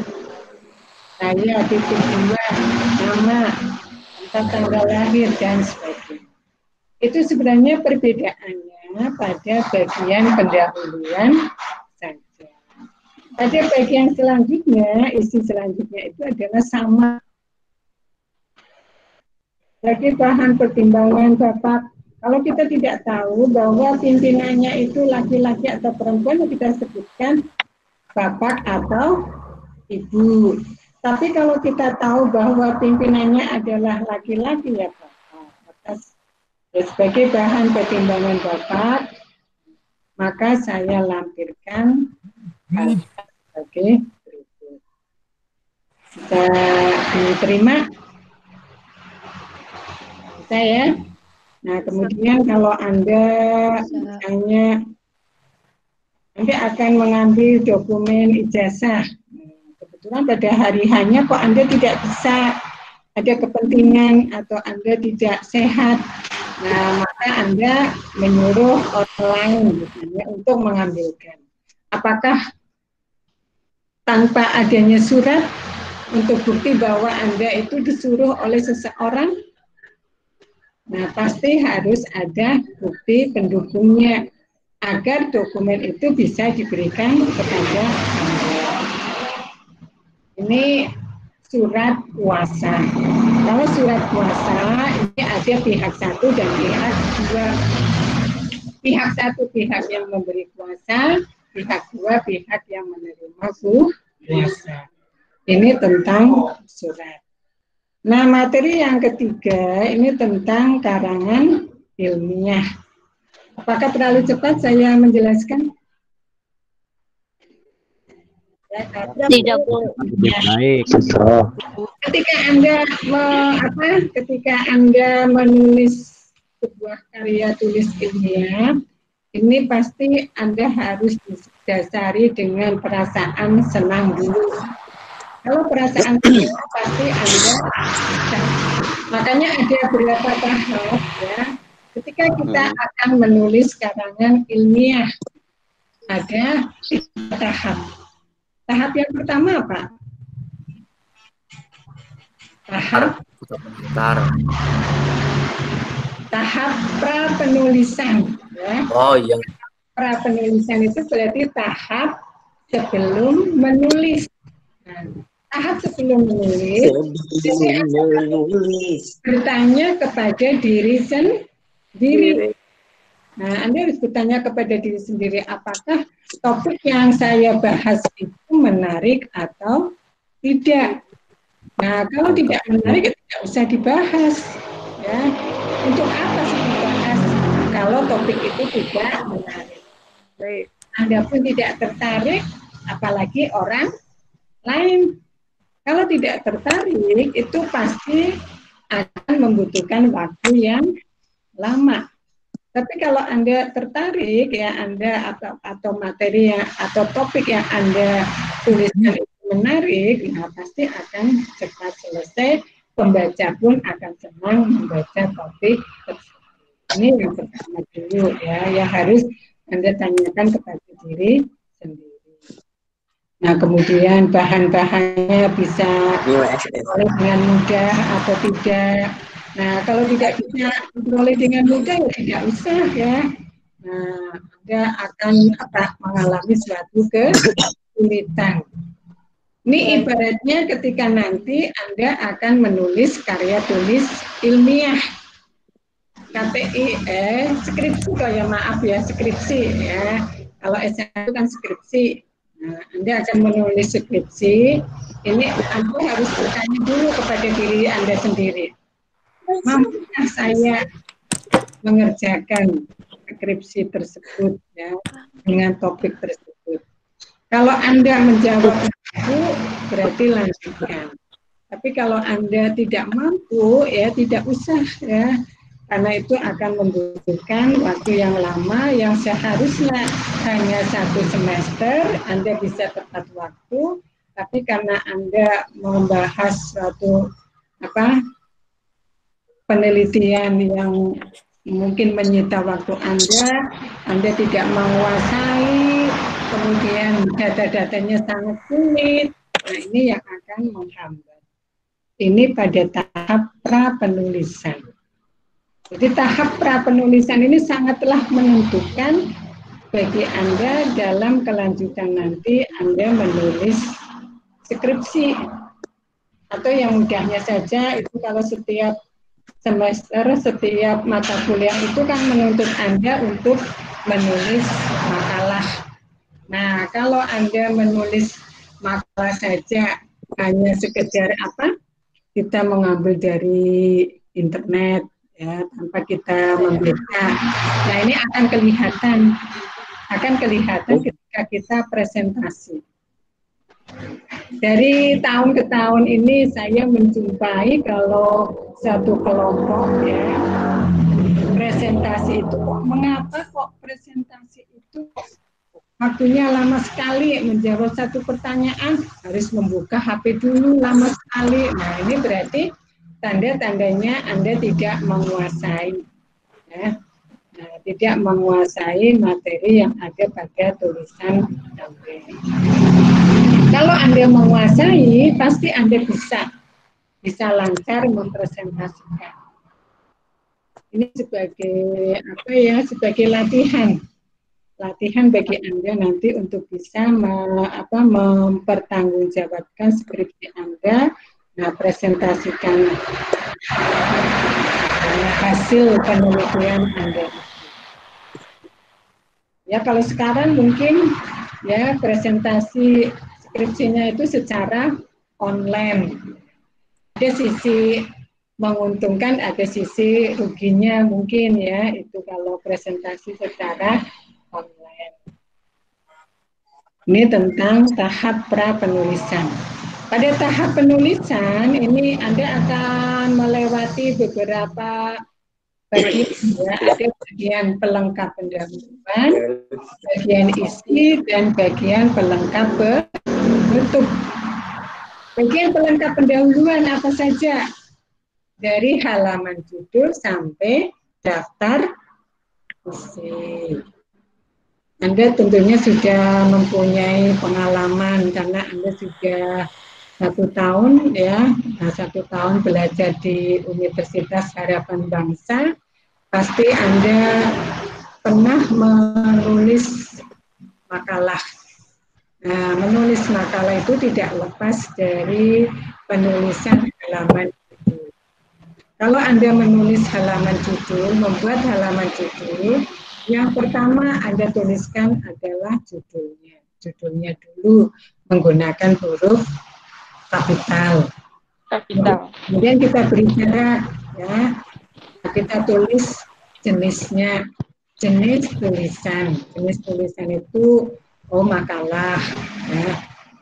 Speaker 1: saya titik 2, nama, tempat tanggal lahir, dan sebagainya. Itu sebenarnya perbedaannya pada bagian pendahuluan saja. Pada bagian selanjutnya, isi selanjutnya itu adalah sama. Jadi bahan pertimbangan Bapak, kalau kita tidak tahu bahwa pimpinannya itu laki-laki atau perempuan, kita sebutkan Bapak atau Ibu. Tapi kalau kita tahu bahwa pimpinannya adalah laki-laki, ya Bapak. Atas sebagai bahan pertimbangan Bapak, maka saya lampirkan sebagai berikut. Bisa diterima? Bisa ya? Nah, kemudian kalau Anda misalnya Anda akan mengambil dokumen ijazah, kebetulan pada hari hanya kok Anda tidak bisa, ada kepentingan atau Anda tidak sehat, nah maka Anda menyuruh orang lain misalnya untuk mengambilkan. Apakah tanpa adanya surat untuk bukti bahwa Anda itu disuruh oleh seseorang? Nah, pasti harus ada bukti pendukungnya agar dokumen itu bisa diberikan kepada Anda. Ini surat kuasa. Kalau surat kuasa ini ada pihak satu dan pihak dua. Pihak satu pihak yang memberi kuasa, pihak dua pihak yang menerima kuasa. Ini tentang surat. Nah, materi yang ketiga ini tentang karangan ilmiah. Apakah terlalu cepat saya menjelaskan?
Speaker 2: Tidak boleh.
Speaker 6: Baik.
Speaker 1: Ketika Anda menulis sebuah karya tulis ilmiah, ini pasti Anda harus didasari dengan perasaan senang dulu. Kalau perasaan senang pasti Anda bisa. Makanya ada beberapa tahap ya. Ketika kita akan menulis karangan ilmiah, ada 3 tahap. Tahap yang pertama apa? Tahap pra penulisan. Ya.
Speaker 3: Oh iya.
Speaker 1: Pra penulisan itu berarti tahap sebelum menulis. Nah, tahap sebelum menulis, bertanya kepada diri sendiri. Nah, Anda harus bertanya kepada diri sendiri, apakah topik yang saya bahas itu menarik atau tidak. Nah, kalau tidak menarik tidak usah dibahas. Ya, untuk apa sih dibahas kalau topik itu tidak menarik? Anda pun tidak tertarik, apalagi orang lain. Kalau tidak tertarik, itu pasti akan membutuhkan waktu yang lama. Tapi kalau Anda tertarik, ya Anda atau materi yang atau topik yang Anda tuliskan itu menarik, nah pasti akan cepat selesai. Pembaca pun akan senang membaca topik tersebut. Ini yang pertama dulu ya, yang harus Anda tanyakan kepada diri sendiri. Nah, kemudian bahan-bahannya bisa diperoleh dengan mudah atau tidak. Nah, kalau tidak bisa diperoleh dengan mudah ya tidak usah ya. Nah, Anda akan mengalami suatu kesulitan. Ini ibaratnya ketika nanti Anda akan menulis karya tulis ilmiah. KTI, skripsi ya maaf ya, skripsi ya. Kalau S1 itu kan skripsi. Nah, Anda akan menulis skripsi, ini Anda harus bertanya dulu kepada diri Anda sendiri. Mampukah saya mengerjakan skripsi tersebut ya, dengan topik tersebut? Kalau Anda menjawab itu, berarti lanjutkan. Tapi kalau Anda tidak mampu, ya tidak usah ya. Karena itu akan membutuhkan waktu yang lama yang seharusnya hanya 1 semester, Anda bisa tepat waktu, tapi karena Anda membahas suatu penelitian yang mungkin menyita waktu Anda tidak menguasai, kemudian data-datanya sangat sulit, nah ini yang akan menghambat. Ini pada tahap pra-penulisan. Jadi tahap pra-penulisan ini sangatlah menentukan bagi Anda dalam kelanjutan nanti Anda menulis skripsi. Atau yang mudahnya saja itu kalau setiap semester, setiap mata kuliah itu kan menuntut Anda untuk menulis makalah. Nah, kalau Anda menulis makalah saja hanya sekedar kita mengambil dari internet, ya, tanpa kita membaca. Nah, ini akan kelihatan ketika kita presentasi. Dari tahun ke tahun ini saya menjumpai kalau satu kelompok ya presentasi itu mengapa kok presentasi itu waktunya lama sekali, menjawab satu pertanyaan harus membuka HP dulu lama sekali. Nah, ini berarti tanda-tandanya Anda tidak menguasai, ya. Nah, tidak menguasai materi yang ada pada tulisan Anda. Kalau Anda menguasai, pasti Anda bisa lancar mempresentasikan. Ini sebagai sebagai latihan bagi Anda nanti untuk bisa mempertanggungjawabkan skripsi Anda. Nah, presentasikan hasil penelitian Anda. Ya, kalau sekarang mungkin ya presentasi skripsinya itu secara online. Ada sisi menguntungkan, ada sisi ruginya mungkin ya, itu kalau presentasi secara online. Ini tentang tahap pra-penulisan. Pada tahap penulisan ini Anda akan melewati beberapa bagian, ya. Ada bagian pelengkap pendahuluan, bagian isi, dan bagian pelengkap penutup. Bagian pelengkap pendahuluan apa saja? Dari halaman judul sampai daftar isi. Anda tentunya sudah mempunyai pengalaman karena Anda sudah 1 tahun ya, 1 tahun belajar di Universitas Harapan Bangsa, pasti Anda pernah menulis makalah. Nah, menulis makalah itu tidak lepas dari penulisan halaman judul. Kalau Anda menulis halaman judul, membuat halaman judul, yang pertama Anda tuliskan adalah judulnya. Judulnya dulu, menggunakan huruf kapital. Kemudian kita beri jarak, ya. Kita tulis jenisnya, jenis tulisan. Jenis tulisan itu makalah, ya.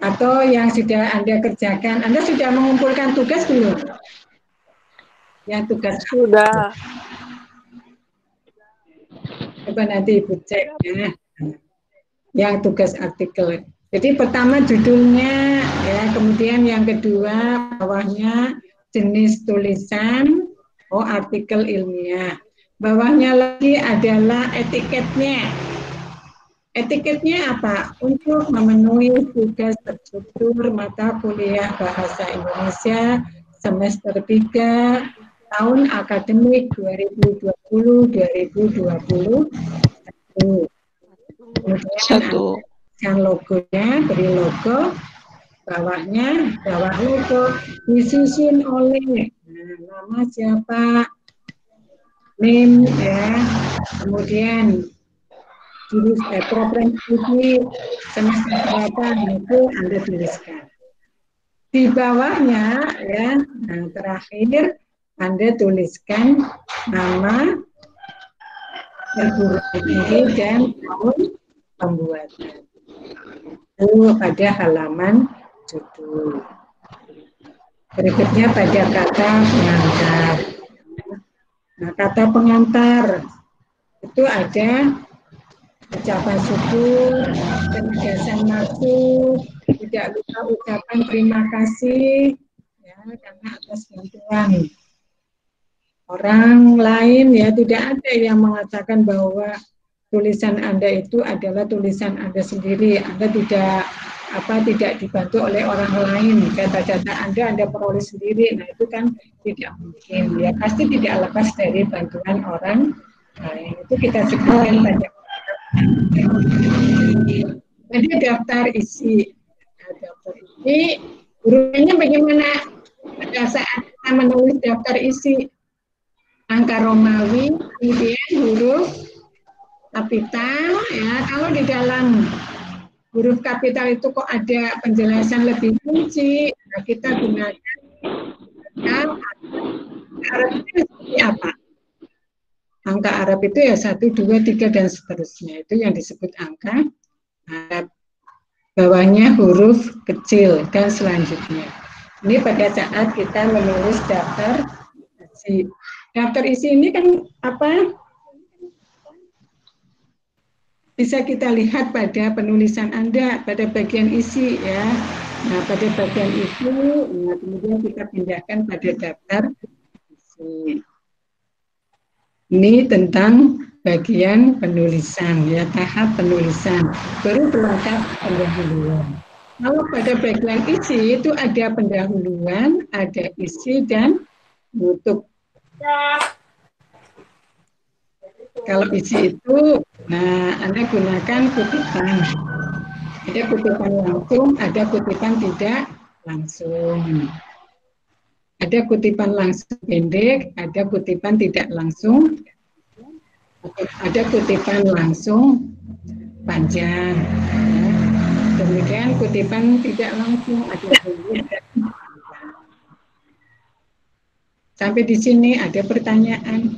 Speaker 1: Atau yang sudah Anda kerjakan. Anda sudah mengumpulkan tugas belum? Yang tugas
Speaker 5: Sudah.
Speaker 1: coba nanti Ibu cek, ya. Yang tugas artikel. Jadi pertama judulnya, ya, kemudian yang kedua bawahnya jenis tulisan, artikel ilmiah. Bawahnya lagi adalah etiketnya. Etiketnya apa? Untuk memenuhi tugas terstruktur mata kuliah Bahasa Indonesia semester 3 tahun akademik 2020-2021. Kemudian yang logonya, beri logo, bawahnya, bawah logo, disusun oleh nama siapa, name, ya, kemudian program studi semester berapa, itu Anda tuliskan. Di bawahnya, ya, terakhir Anda tuliskan nama perguruan tinggi dan tahun pembuatan. Itu pada halaman judul. Berikutnya pada kata pengantar. Nah, kata pengantar itu ada ucapan syukur, penegasan maksud, tidak lupa ucapan terima kasih, ya, karena atas bantuan orang lain, ya. Tidak ada yang mengatakan bahwa tulisan Anda itu adalah tulisan Anda sendiri. Anda tidak dibantu oleh orang lain. Data-data Anda peroleh sendiri. Nah, itu kan tidak mungkin. Ya, pasti tidak lepas dari bantuan orang lain. Itu kita sebutkan pada. Jadi daftar isi. Daftar isi. Urutannya bagaimana pada saat kita menulis daftar isi? Angka Romawi, kemudian huruf kapital, ya. Kalau di dalam huruf kapital itu kok ada penjelasan lebih rinci, nah kita gunakan angka Arab itu seperti apa? Angka Arab itu ya 1, 2, 3 dan seterusnya. Itu yang disebut angka Arab. Bawahnya huruf kecil dan selanjutnya. Ini pada saat kita menulis daftar isi. Daftar isi ini kan apa? Bisa kita lihat pada penulisan Anda, pada bagian isi, ya. Nah, pada bagian itu, nah, kemudian kita pindahkan pada daftar isi. Ini tentang bagian penulisan, ya, tahap penulisan. Baru pelengkap pendahuluan. Kalau pada bagian isi itu ada pendahuluan, ada isi dan penutup. Kalau isi itu, nah, Anda gunakan kutipan. Ada kutipan langsung, ada kutipan tidak langsung. Ada kutipan langsung pendek, ada kutipan tidak langsung, ada kutipan langsung panjang. Kemudian kutipan tidak langsung, ada pendek. Sampai di sini ada pertanyaan?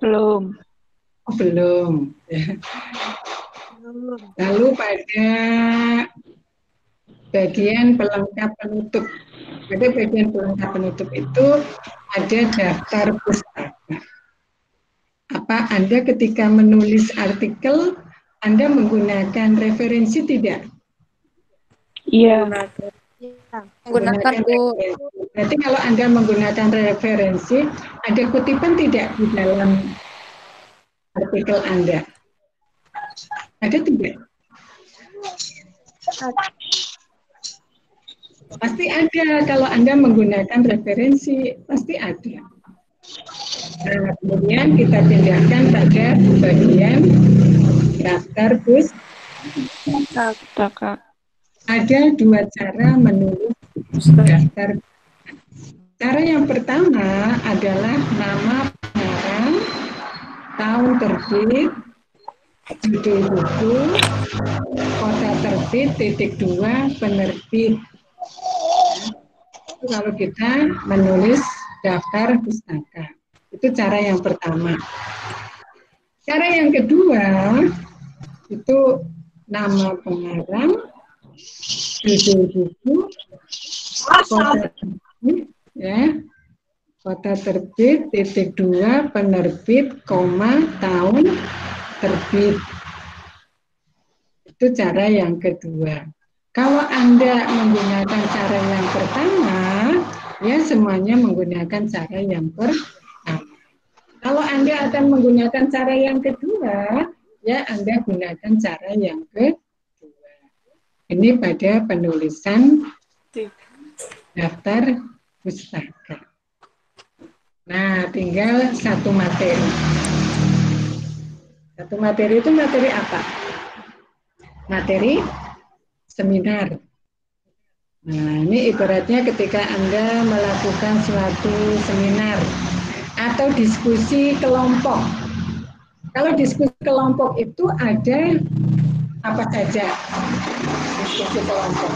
Speaker 5: Belum.
Speaker 1: Oh, belum. Lalu pada bagian pelengkap penutup. Pada bagian pelengkap penutup itu ada daftar pustaka. Apa Anda ketika menulis artikel, Anda menggunakan referensi tidak?
Speaker 5: Iya.
Speaker 2: Menggunakan, Bu.
Speaker 1: Berarti kalau Anda menggunakan referensi, ada kutipan tidak di dalam artikel Anda? Ada tidak? Pasti ada. Kalau Anda menggunakan referensi, pasti ada. Nah, kemudian kita pindahkan pada bagian daftar pustaka. Ada 2 cara menulis daftar. Cara yang pertama adalah nama pengarang, tahun terbit, judul buku, kota terbit, titik 2, penerbit. Itu kalau kita menulis daftar pustaka. Itu cara yang pertama. Cara yang kedua, itu nama pengarang, judul buku, kota terbit, ya. Kota terbit, titik 2, penerbit, koma, tahun terbit. Itu cara yang kedua. Kalau Anda menggunakan cara yang pertama, ya semuanya menggunakan cara yang pertama. Kalau Anda akan menggunakan cara yang kedua, ya Anda gunakan cara yang kedua. Ini pada penulisan daftar pustaka. Nah, tinggal satu materi. Satu materi itu materi apa? Materi seminar. Nah, ini ibaratnya ketika Anda melakukan suatu seminar atau diskusi kelompok. Kalau diskusi kelompok itu ada apa saja? Diskusi kelompok.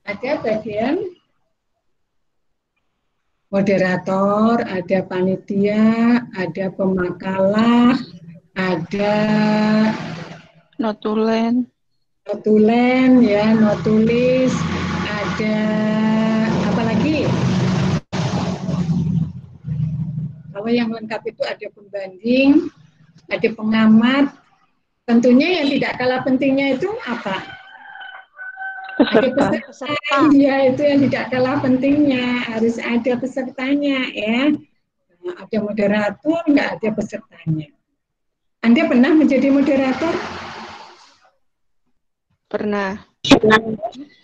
Speaker 1: Ada bagian moderator, ada panitia, ada pemakalah, ada
Speaker 5: Notulen.
Speaker 1: notulen, ya, notulis, ada apa lagi? Kalau yang lengkap itu ada pembanding, ada pengamat. Tentunya yang tidak kalah pentingnya itu apa? Ada peserta. Iya, itu yang tidak kalah pentingnya. Harus ada pesertanya, ya. Nah, ada moderator, nggak ada pesertanya. Anda pernah menjadi moderator?
Speaker 5: Pernah.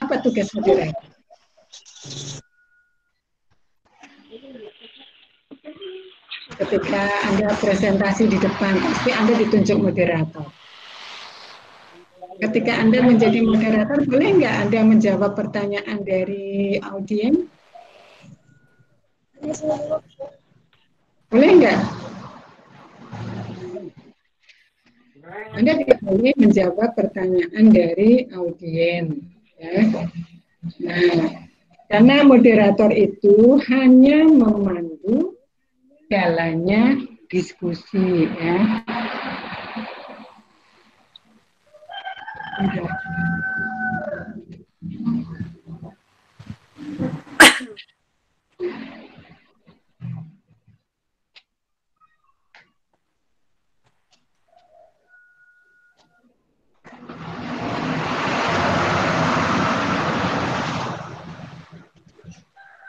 Speaker 1: Apa tugas moderator? Ketika Anda presentasi di depan, pasti Anda ditunjuk moderator. Ketika Anda menjadi moderator, boleh nggak Anda menjawab pertanyaan dari audiens? Boleh nggak? Anda tidak boleh menjawab pertanyaan dari audiens. Ya. Nah, karena moderator itu hanya memandu jalannya diskusi, ya.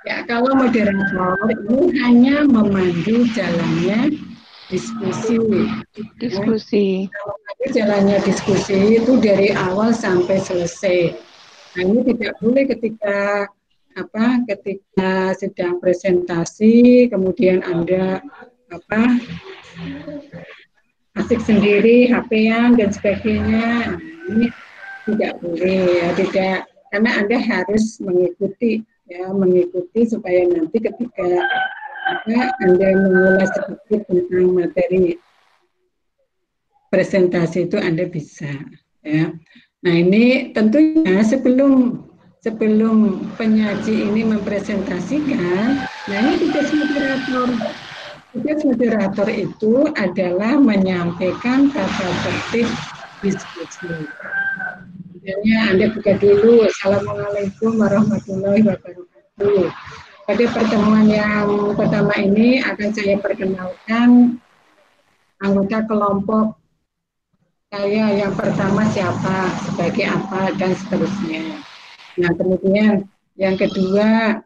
Speaker 1: Ya, kalau moderator ini hanya memandu jalannya diskusi.
Speaker 5: Diskusi.
Speaker 1: Kalau jalannya diskusi itu dari awal sampai selesai. Nah, ini tidak boleh ketika ketika sedang presentasi kemudian Anda asik sendiri, HP-an dan sebagainya. Nah, ini tidak boleh, ya, tidak, karena Anda harus mengikuti supaya nanti ketika Anda mengulas sedikit tentang materi presentasi itu Anda bisa, ya. Nah, ini tentunya sebelum penyaji ini mempresentasikan, nah ini tugas moderator. Tugas moderator itu adalah menyampaikan tata tertib diskusi. Misalnya Anda buka dulu, Assalamualaikum warahmatullahi wabarakatuh. Pada pertemuan yang pertama ini akan saya perkenalkan anggota kelompok saya. Yang pertama siapa, sebagai apa, dan seterusnya. Nah, kemudian yang kedua,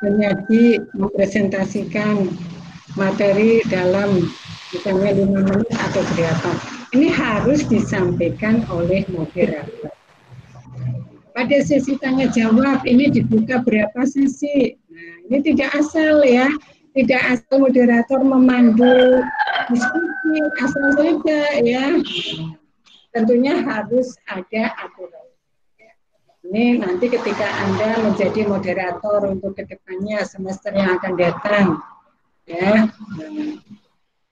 Speaker 1: penyaji mempresentasikan materi dalam misalnya 5 menit atau berapa. Ini harus disampaikan oleh moderator. Pada sesi tanya jawab ini dibuka berapa sesi. Nah, ini tidak asal, ya. Tidak asal moderator memandu diskusi asal saja, ya. Tentunya harus ada aturan. Ini nanti ketika Anda menjadi moderator untuk kedepannya semester yang akan datang, ya.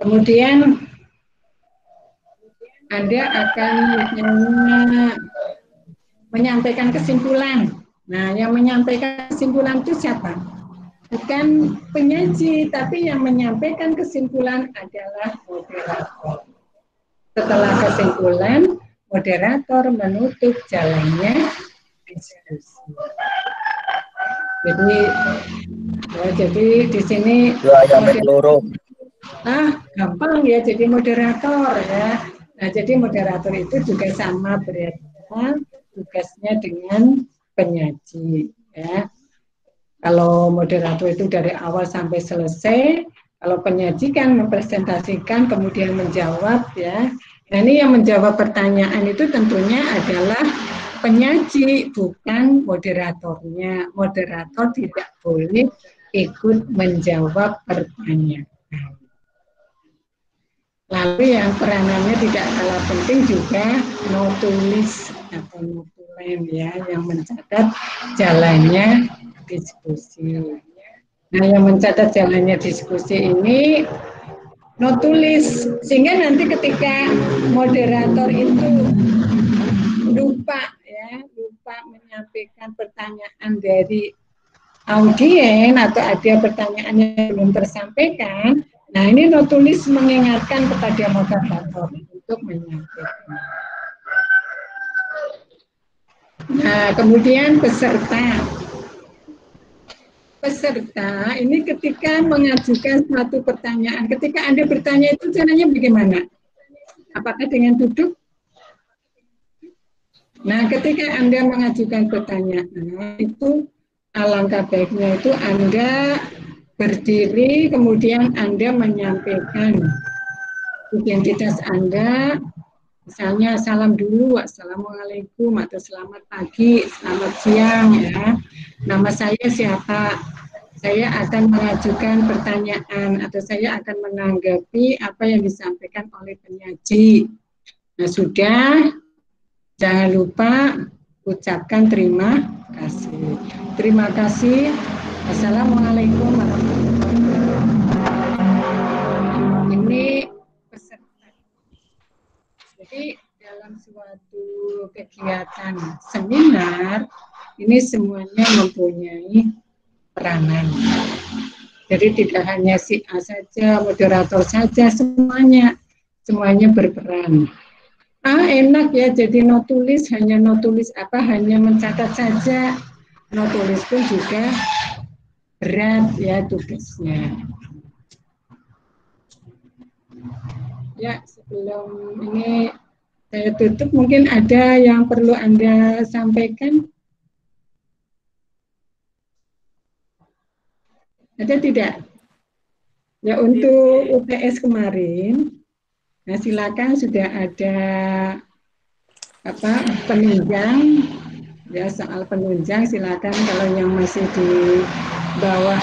Speaker 1: Kemudian Anda akan misalnya menyampaikan kesimpulan. Nah, yang menyampaikan kesimpulan itu siapa? Bukan penyaji, tapi yang menyampaikan kesimpulan adalah moderator. Setelah kesimpulan, moderator menutup jalannya diskusi. Jadi di sini gampang ya jadi moderator ya. Nah, jadi moderator itu juga sama beratnya tugasnya dengan penyaji ya. Kalau moderator itu dari awal sampai selesai, kalau penyaji kan mempresentasikan kemudian menjawab ya. Nah, ini yang menjawab pertanyaan itu tentunya adalah penyaji, bukan moderatornya. Moderator tidak boleh ikut menjawab pertanyaan. Lalu yang peranannya tidak kalah penting juga notulis atau notulen ya, yang mencatat jalannya diskusi. Nah, yang mencatat jalannya diskusi ini notulis, sehingga nanti ketika moderator itu lupa menyampaikan pertanyaan dari audien atau ada pertanyaan yang belum tersampaikan, nah ini notulis mengingatkan kepada moderator untuk menyampaikan. Nah, kemudian peserta ini ketika mengajukan suatu pertanyaan, ketika Anda bertanya itu caranya bagaimana? Apakah dengan duduk? Nah, ketika Anda mengajukan pertanyaan itu alangkah baiknya itu Anda berdiri, kemudian Anda menyampaikan identitas Anda, misalnya salam dulu, assalamualaikum atau selamat pagi, selamat siang ya. Nama saya siapa? Saya akan mengajukan pertanyaan atau saya akan menanggapi apa yang disampaikan oleh penyaji. Nah, sudah, jangan lupa ucapkan terima kasih. Terima kasih. Assalamualaikum warahmatullahi wabarakatuh. Ini peserta. Jadi dalam suatu kegiatan seminar ini semuanya mempunyai peranan. Jadi tidak hanya si A saja, moderator saja, semuanya berperan. Enak ya jadi notulis, hanya mencatat saja. Notulis pun juga berat ya tugasnya. Ya, sebelum ini saya tutup, mungkin ada yang perlu Anda sampaikan? Ada tidak? Ya, untuk UTS kemarin, nah silakan sudah ada penunjang. Ya, soal penunjang silakan, kalau yang masih di bawah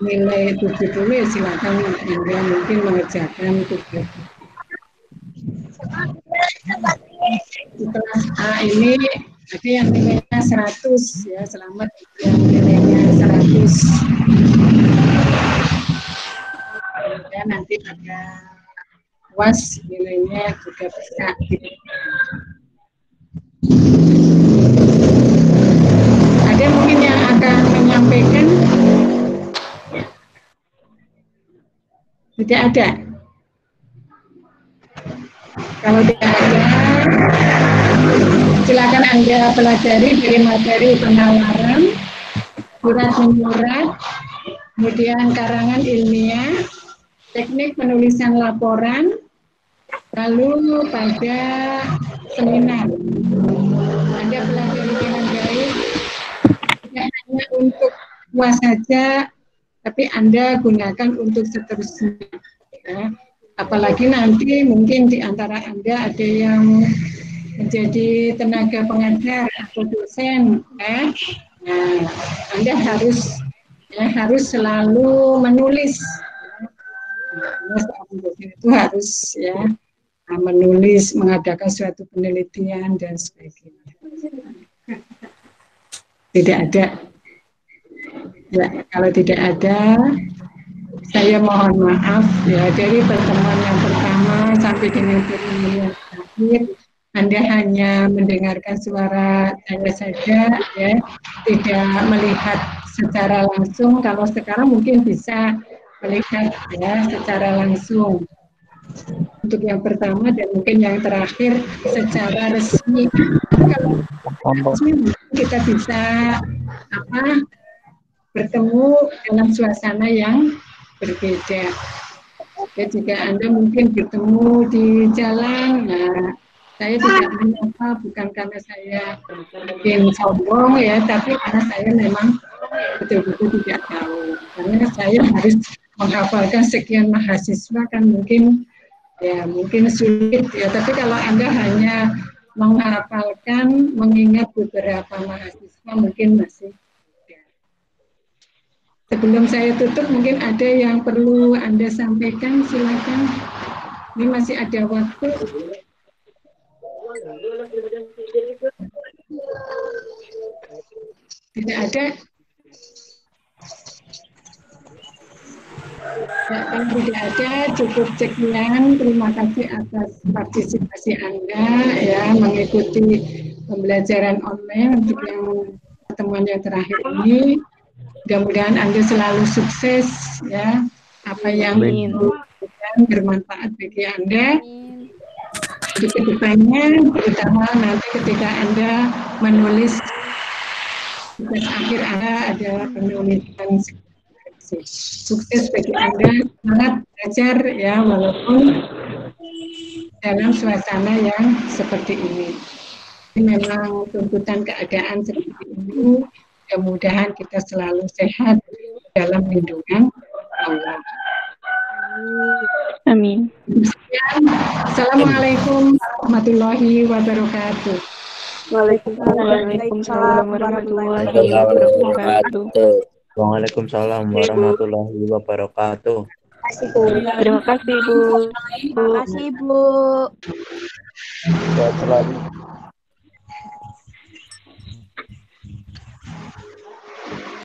Speaker 1: nilai 70 ya silakan Anda mungkin mengerjakan tugas. Setelah A ini ada yang nilainya 100 ya, selamat yang nilainya 100. Dan nanti pada UAS nilainya juga bisa. Ada mungkin yang akan menyampaikan? Tidak ada. Kalau tidak ada, silakan Anda pelajari dari materi penawaran, surat menyurat, kemudian karangan ilmiah, teknik penulisan laporan, lalu pada seminar. Anda pelajari dengan baik, tidak hanya untuk UAS saja, tapi Anda gunakan untuk seterusnya. Ya. Apalagi nanti mungkin di antara Anda ada yang menjadi tenaga pengajar atau dosen. Nah, Anda harus selalu menulis. Seorang dosen itu harus menulis, mengadakan suatu penelitian dan sebagainya. Tidak ada. Ya, kalau tidak ada, saya mohon maaf ya, dari pertemuan yang pertama sampai dengan 10 menit terakhir Anda hanya mendengarkan suara saya saja, ya, tidak melihat secara langsung. Kalau sekarang mungkin bisa melihat ya secara langsung. Untuk yang pertama dan mungkin yang terakhir secara resmi. Kalau resmi kita bisa bertemu dalam suasana yang berbeda. Ya, jika Anda mungkin bertemu di jalan, nah, saya tidak menyapa bukan karena saya mungkin sombong ya, tapi karena saya memang betul-betul tidak tahu. Karena saya harus menghafalkan sekian mahasiswa kan mungkin sulit ya. Tapi kalau Anda hanya menghafalkan, mengingat beberapa mahasiswa mungkin masih. Sebelum saya tutup, mungkin ada yang perlu Anda sampaikan, silakan. Ini masih ada waktu. Tidak ada. Ya, kalau tidak ada, cukup sekian. Terima kasih atas partisipasi Anda ya mengikuti pembelajaran online untuk yang pertemuan yang terakhir ini. Mudah-mudahan Anda selalu sukses ya. Apa yang bermanfaat bagi Anda. Di kedepannya, terutama nanti ketika Anda menulis tugas akhir Anda adalah penulisan skripsi. Sukses bagi Anda, semangat belajar ya walaupun dalam suasana yang seperti ini. Ini memang tuntutan keadaan seperti ini. Mudah-mudahan kita selalu sehat dalam lindungan Allah.
Speaker 5: Amin.
Speaker 1: Assalamualaikum warahmatullahi wabarakatuh.
Speaker 5: Waalaikumsalam warahmatullahi wabarakatuh.
Speaker 6: Waalaikumsalam warahmatullahi wabarakatuh.
Speaker 5: Terima kasih, Bu.
Speaker 2: Terima kasih, Bu.
Speaker 4: Sehat selalu.